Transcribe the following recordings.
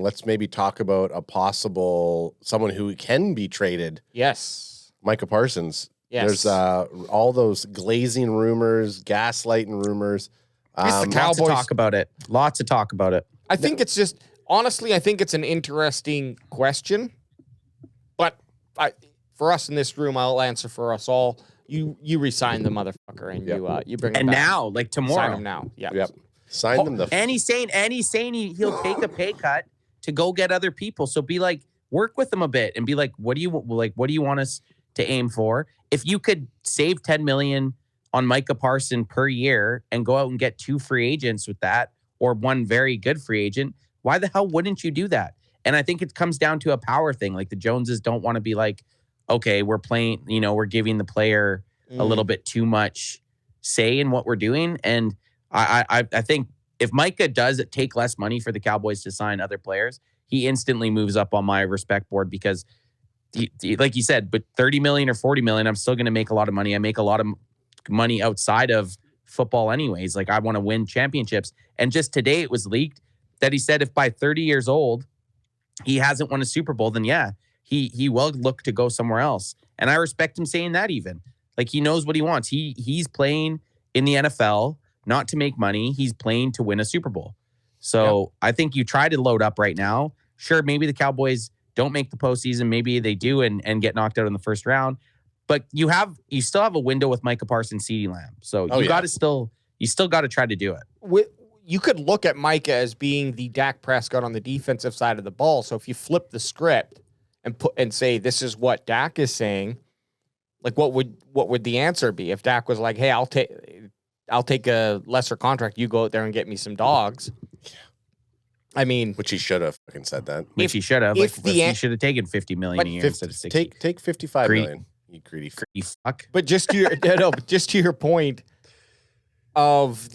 exciting. Let's maybe talk about a possible someone who can be traded. Yes. Micah Parsons. Yes. There's all those glazing rumors, gaslighting rumors. The Cowboys. Lots of talk about it. I think it's just, honestly, I think it's an interesting question. But for us in this room, I'll answer for us all. You resign the motherfucker and you bring him And back. now, like tomorrow. Sign him now. Yeah. Yep. Sign them. And he's saying he'll take a pay cut to go get other people. So be like, work with them a bit and be like, what do you want us to aim for? If you could save $10 million on Micah Parsons per year and go out and get 2 free agents with that, or 1 very good free agent, why the hell wouldn't you do that? And I think it comes down to a power thing. Like the Joneses don't want to be like, okay, we're playing, we're giving the player a little bit too much say in what we're doing. And I think if Micah does take less money for the Cowboys to sign other players, he instantly moves up on my respect board because, like you said, but $30 million or $40 million, I'm still going to make a lot of money. I make a lot of money outside of football anyways. Like I want to win championships. And just today it was leaked that he said if by 30 years old, he hasn't won a Super Bowl, then yeah, he will look to go somewhere else. And I respect him saying that even. Like he knows what he wants. He's playing in the NFL, not to make money. He's playing to win a Super Bowl. So I think you try to load up right now. Sure, maybe the Cowboys don't make the postseason. Maybe they do and get knocked out in the first round. But you still have a window with Micah Parsons, CeeDee Lamb. So you still got to try to do it. You could look at Micah as being the Dak Prescott on the defensive side of the ball. So if you flip the script and say this is what Dak is saying, like what would the answer be if Dak was like, "Hey, I'll take a lesser contract. You go out there and get me some dogs." I mean, which he should have fucking said that. Which he should have. He should have taken $50 million a year instead of 60. Take $55 million. You greedy fuck. But just to your point of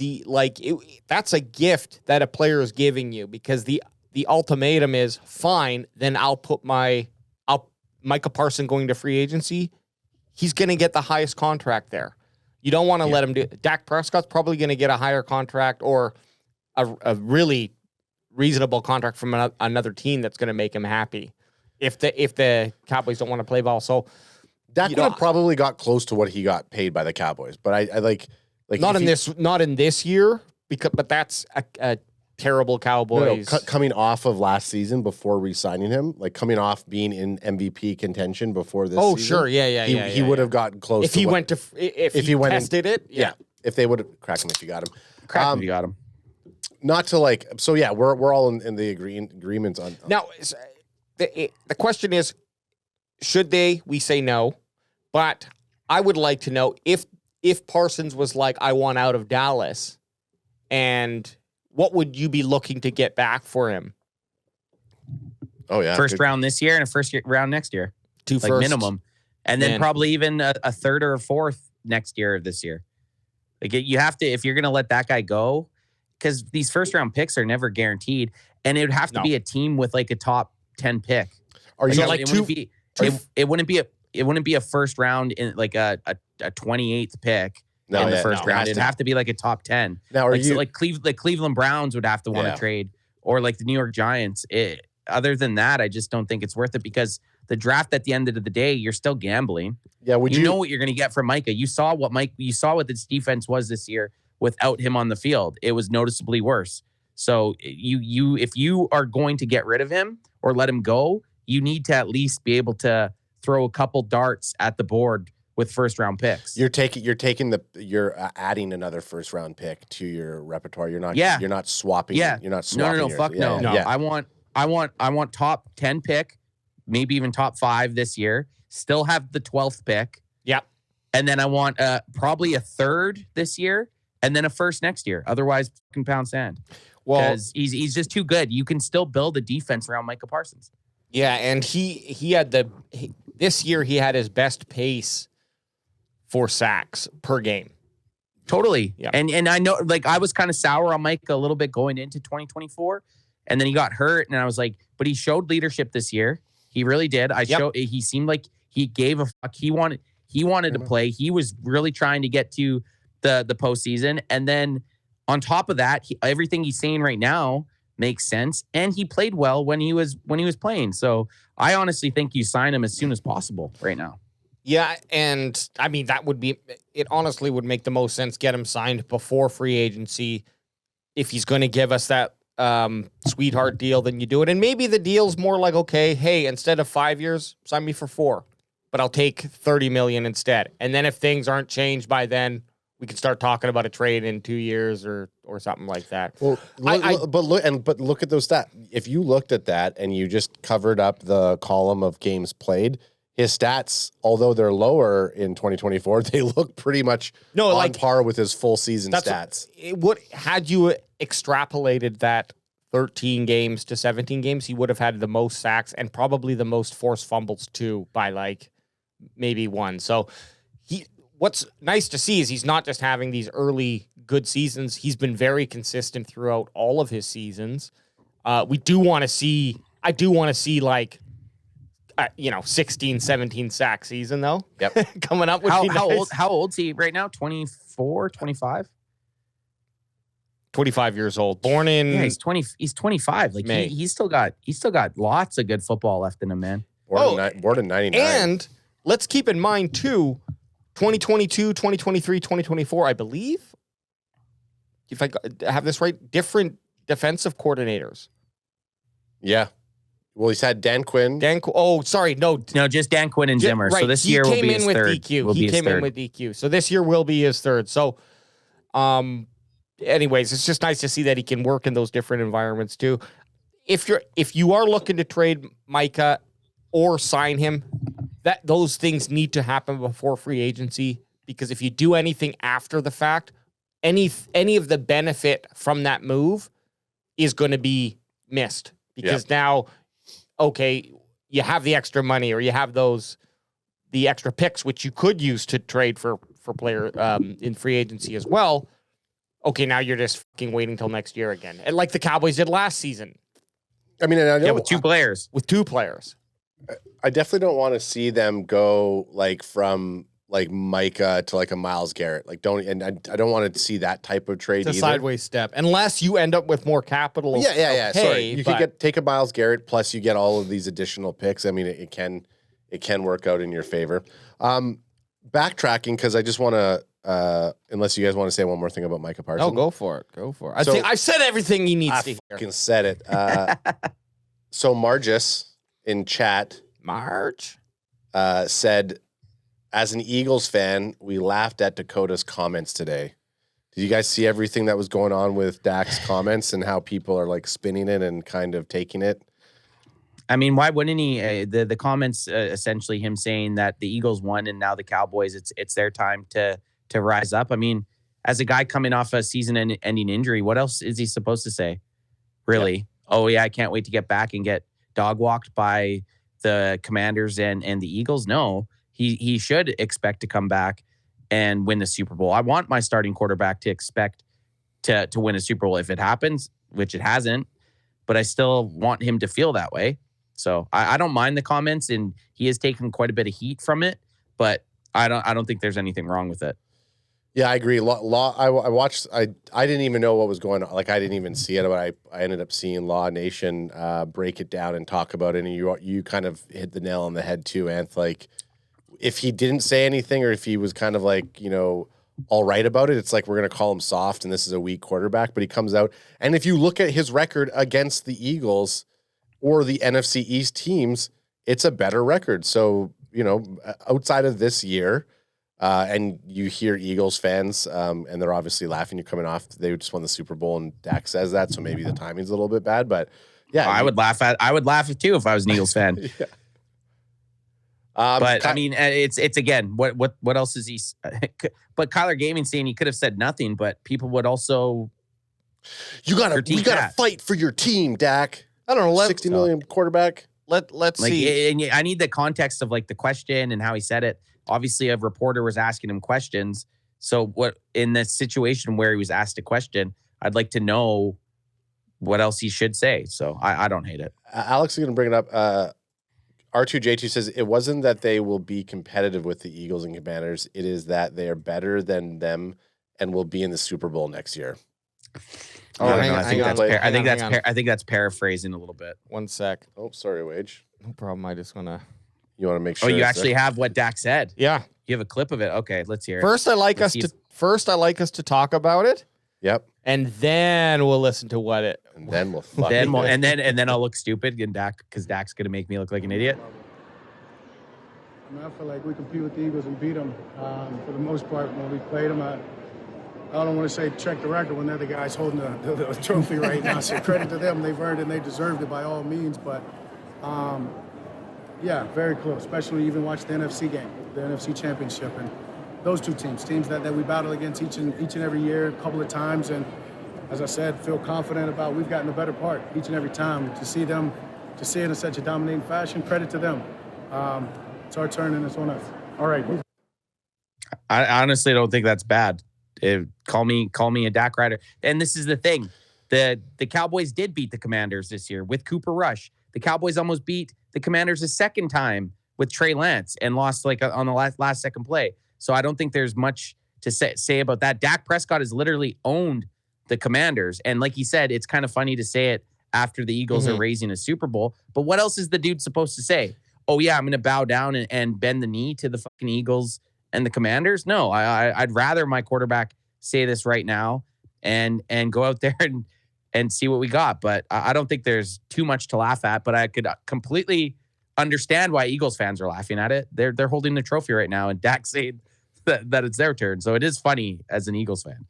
that's a gift that a player is giving you because the ultimatum is fine. Then I'll put Micah Parsons going to free agency. He's going to get the highest contract there. You don't want to let him do it. Dak Prescott's probably going to get a higher contract or a really reasonable contract from another team that's going to make him happy if the Cowboys don't want to play ball. So Dak would have probably got close to what he got paid by the Cowboys, but I like not in this year but that's a terrible Cowboys. Coming off of last season before re-signing him, like coming off being in MVP contention before this. Oh, season, sure, yeah. He would have gotten close if he went to if he tested it. Yeah, if they would have cracked him if you got him. If you got him. Not to like. So yeah, we're all in the agreements on. Now the question is, should they? We say no, but I would like to know if Parsons was like, I want out of Dallas, and what would you be looking to get back for him? Oh yeah, first round this year and a first round next year, 2 like first minimum, and then probably even a third or a fourth next year or this year. Like you have to if you're gonna let that guy go, because these first round picks are never guaranteed, and it would have to be a team with like a top 10 pick. Are you like it wouldn't be a first round in like a 28th pick. In the first round, it'd have to be like a top 10. Now, Cleveland Browns would have to want to trade, or like the New York Giants. Other than that, I just don't think it's worth it because the draft at the end of the day, you're still gambling. Yeah, you know what you're going to get from Micah. You saw what this defense was this year without him on the field. It was noticeably worse. So if you are going to get rid of him or let him go, you need to at least be able to throw a couple darts at the board with first round picks. You're adding another first round pick to your repertoire. You're not swapping. Yeah. You're not swapping. No. I want top 10 pick, maybe even top 5 this year. Still have the 12th pick. Yep. And then I want probably a third this year and then a first next year. Otherwise, fucking pound sand. Well, because he's just too good. You can still build a defense around Micah Parsons. Yeah, and this year he had his best pace for sacks per game. Totally. Yeah. And I know, like, I was kind of sour on Micah a little bit going into 2024, and then he got hurt, and I was like, but he showed leadership this year. He really did. He seemed like he gave a fuck. He wanted to play. He was really trying to get to the postseason. And then on top of that, everything he's saying right now, makes sense, and he played well when he was playing. So I honestly think you sign him as soon as possible right now. Yeah, and I mean it honestly would make the most sense, get him signed before free agency. If he's going to give us that sweetheart deal, then you do it. And maybe the deal's more like, okay, hey, instead of 5 years, sign me for 4, but I'll take $30 million instead. And then if things aren't changed by then, we can start talking about a trade in 2 years or something like that. Well, but look at those stats. If you looked at that and you just covered up the column of games played, his stats, although they're lower in 2024, they look pretty much on par with his full season stats. Had you extrapolated that 13 games to 17 games, he would have had the most sacks and probably the most forced fumbles too, by like maybe 1. So what's nice to see is he's not just having these early good seasons. He's been very consistent throughout all of his seasons. I do want to see like, 16, 17 sack season though. Yep. Coming up. How old's he right now? 24, 25? 25 years old. Born in he's 25. Like he's still got lots of good football left in him, man. Born in 99. And let's keep in mind too, 2022, 2023, 2024, I believe, if I have this right, different defensive coordinators. Yeah. Well, he's had Dan Quinn. No, just Dan Quinn and Zimmer. Right. So this year will be his third. He came in with DQ. So this year will be his third. So, anyways, it's just nice to see that he can work in those different environments too. If you are looking to trade Micah or sign him, those things need to happen before free agency, because if you do anything after the fact, any of the benefit from that move is going to be missed, because now, okay, you have the extra money, or you have the extra picks, which you could use to trade for player in free agency as well. Okay, now you're just fucking waiting till next year again, and like the Cowboys did last season. I mean, and I know with two players. I definitely don't want to see them go like from like Micah to like a Myles Garrett. Like I don't want to see that type of trade. It's a sideways step, unless you end up with more capital. Yeah. Sorry, you could take a Myles Garrett plus you get all of these additional picks. I mean, it can work out in your favor. Backtracking, because I just want to. Unless you guys want to say one more thing about Micah Parsons. Oh, go for it. I think I've said everything he needs to hear. I fucking said it. So Margis in chat, said, as an Eagles fan, we laughed at Dakota's comments today. Did you guys see everything that was going on with Dak's comments and how people are like spinning it and kind of taking it? I mean, why wouldn't he? The comments essentially him saying that the Eagles won and now the Cowboys, it's their time to rise up. I mean, as a guy coming off a season-ending injury, what else is he supposed to say? Really? Yep. Oh yeah, I can't wait to get back and get dog walked by the Commanders and the Eagles. No, he should expect to come back and win the Super Bowl. I want my starting quarterback to expect to win a Super Bowl if it happens, which it hasn't, but I still want him to feel that way. So I don't mind the comments, and he has taken quite a bit of heat from it, but I don't think there's anything wrong with it. Yeah, I agree. I watched. I didn't even know what was going on. Like I didn't even see it, but I ended up seeing Law Nation break it down and talk about it. And you kind of hit the nail on the head too, Anth. Like if he didn't say anything, or if he was kind of like all right about it, it's like we're gonna call him soft, and this is a weak quarterback. But he comes out, and if you look at his record against the Eagles or the NFC East teams, it's a better record. So outside of this year. And you hear Eagles fans, and they're obviously laughing. You're coming off; they just won the Super Bowl, and Dak says that, so maybe the timing's a little bit bad. But yeah, I would laugh at it too if I was an Eagles fan. Yeah. But I mean, it's again, what else is he? But Kyler Gaming saying he could have said nothing, but people would also. You gotta fight for your team, Dak. I don't know, $60 million quarterback. Let's see. And I need the context of like the question and how he said it. Obviously, a reporter was asking him questions. So what in the situation where he was asked a question, I'd like to know what else he should say. So I don't hate it. Alex is going to bring it up. R2J2 says it wasn't that they will be competitive with the Eagles and Commanders. It is that they are better than them and will be in the Super Bowl next year. Oh, I hang don't know. on, hang on, I think hang that's on. I think that's paraphrasing a little bit. 1 sec. Oh, sorry, Wage. No problem. I just want to. You want to make Oh, sure? you it's actually have what Dak said. Yeah. You have a clip of it. Okay, let's hear it. First, I like Let's us to talk about it, there? Yep. and then we'll listen to what it. And then we'll fuck Then it. we'll, and then I'll look stupid and because Dak's gonna make me look like an idiot. I mean, I feel like we compete with the Eagles and beat them for the most part when we played them. I don't want to say check the record when they're the guys holding the trophy right now. So credit to them. They've earned it and they deserved it by all means. But, yeah, very close, especially even watch the NFC game, the NFC Championship. And those two teams that we battle against each and every year a couple of times. And as I said, feel confident about we've gotten the better part each and every time. To see it in such a dominating fashion, credit to them. It's our turn and it's on us. All right. I honestly don't think that's bad. Call me a Dak rider. And this is the thing. The Cowboys did beat the Commanders this year with Cooper Rush. The Cowboys almost beat the Commanders a second time with Trey Lance and lost on the last second play. So I don't think there's much to say about that. Dak Prescott has literally owned the Commanders. And like he said, it's kind of funny to say it after the Eagles are raising a Super Bowl. But what else is the dude supposed to say? Oh, yeah, I'm going to bow down and bend the knee to the fucking Eagles and the Commanders? No, I'd rather my quarterback say this right now and go out there and see what we got. But I don't think there's too much to laugh at, but I could completely understand why Eagles fans are laughing at it. They're holding the trophy right now, and Dak saying that it's their turn. So it is funny as an Eagles fan.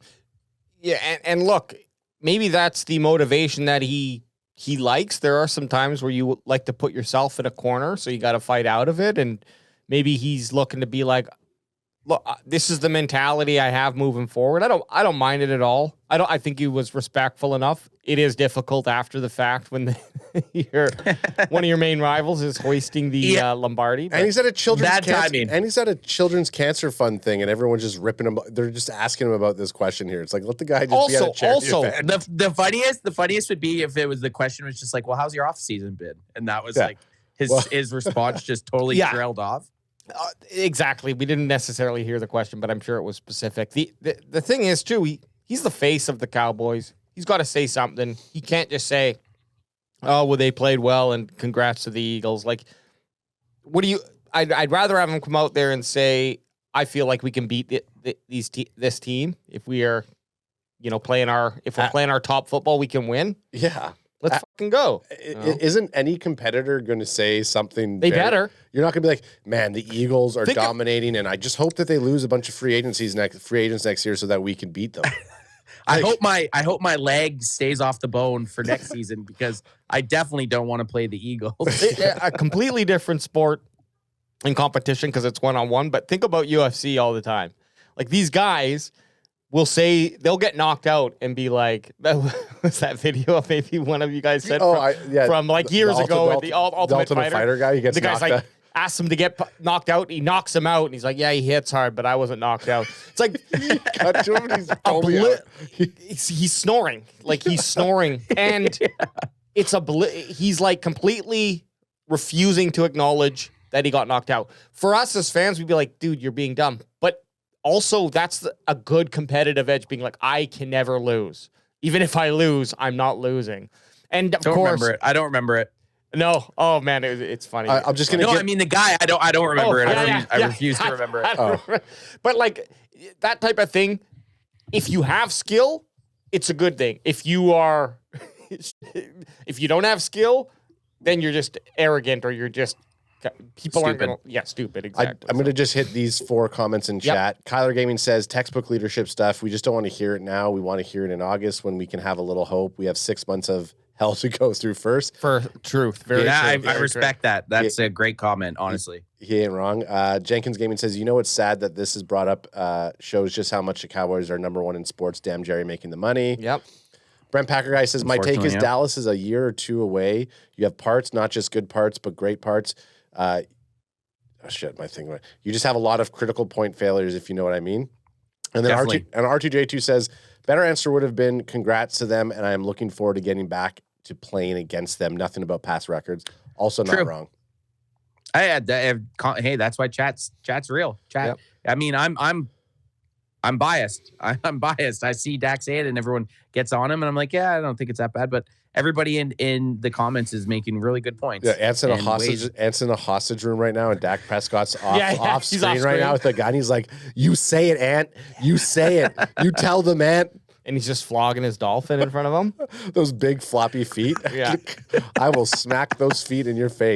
Yeah, and look, maybe that's the motivation that he likes. There are some times where you like to put yourself in a corner, so you got to fight out of it. And maybe he's looking to be like, look, this is the mentality I have moving forward. I don't mind it at all. I think he was respectful enough. It is difficult after the fact when one of your main rivals is hoisting the Lombardi. And he's at a children's Bad cancer, timing. and he's at a children's cancer fund thing, and everyone's just ripping him. They're just asking him about this question here. It's like, let the guy just be at a charity event. The funniest would be if the question was just like, well, how's your off season been? And that was like his response just totally trailed off. Exactly. We didn't necessarily hear the question, but I'm sure it was specific. The thing is, too, he's the face of the Cowboys. He's got to say something. He can't just say, oh, well, they played well and congrats to the Eagles. Like, I'd rather have him come out there and say, I feel like we can beat this team if we are, playing our top football, we can win. Yeah. Let's fucking go. Isn't any competitor going to say something? They better. You're not going to be like, man, the Eagles are dominating, and I just hope that they lose a bunch of free agents next year so that we can beat them. I hope my leg stays off the bone for next season because I definitely don't want to play the Eagles. A completely different sport and competition because it's one-on-one. But think about UFC all the time. Like these guys will say they'll get knocked out and be like, "Was that video maybe one of you guys said from like years ago with the Ultimate Fighter guy? He gets the guy's knocked like out. asks him to get knocked out. He knocks him out, and he's like, "Yeah, he hits hard, but I wasn't knocked out." It's like Cut to him and he's totally out. he's snoring, like he's snoring, and it's he's like completely refusing to acknowledge that he got knocked out. For us as fans, we'd be like, "Dude, you're being dumb," but also that's a good competitive edge, being like, I can never lose. Even if I lose, I'm not losing. And of course, I don't remember it. No. Oh man, it's funny. I'm just gonna. I mean the guy. I don't remember it. I refuse to remember it. But like that type of thing, if you have skill, it's a good thing. If you don't have skill, then you're just arrogant or you're just people aren't going to. Yeah, stupid. Exactly. I'm going to just hit these 4 comments in chat. Kyler Gaming says textbook leadership stuff. We just don't want to hear it now. We want to hear it in August when we can have a little hope. We have 6 months of hell to go through first. For truth. Very true. I respect that. That's a great comment, honestly. He ain't wrong. Jenkins Gaming says, it's sad that this is brought up, shows just how much the Cowboys are number 1 in sports. Damn Jerry making the money. Yep. Brent Packer guy says, my take is Dallas is a year or 2 away. You have parts, not just good parts, but great parts. My thing went. You just have a lot of critical point failures, if you know what I mean. And then R2J2 says, better answer would have been congrats to them, and I am looking forward to getting back to playing against them. Nothing about past records. Also not wrong. Hey, that's why chat's real. Chat. Yep. I mean, I'm I'm biased. I'm biased. I see Dak say it and everyone gets on him and I'm like, yeah, I don't think it's that bad. But everybody in the comments is making really good points. Yeah, Ant's in And a hostage room right now, and Dak Prescott's off he's screen right now with the guy. And he's like, "You say it, Ant. You say it. You tell them, Ant." And he's just flogging his dolphin in front of him. Those big floppy feet. Yeah. I will smack those feet in your face.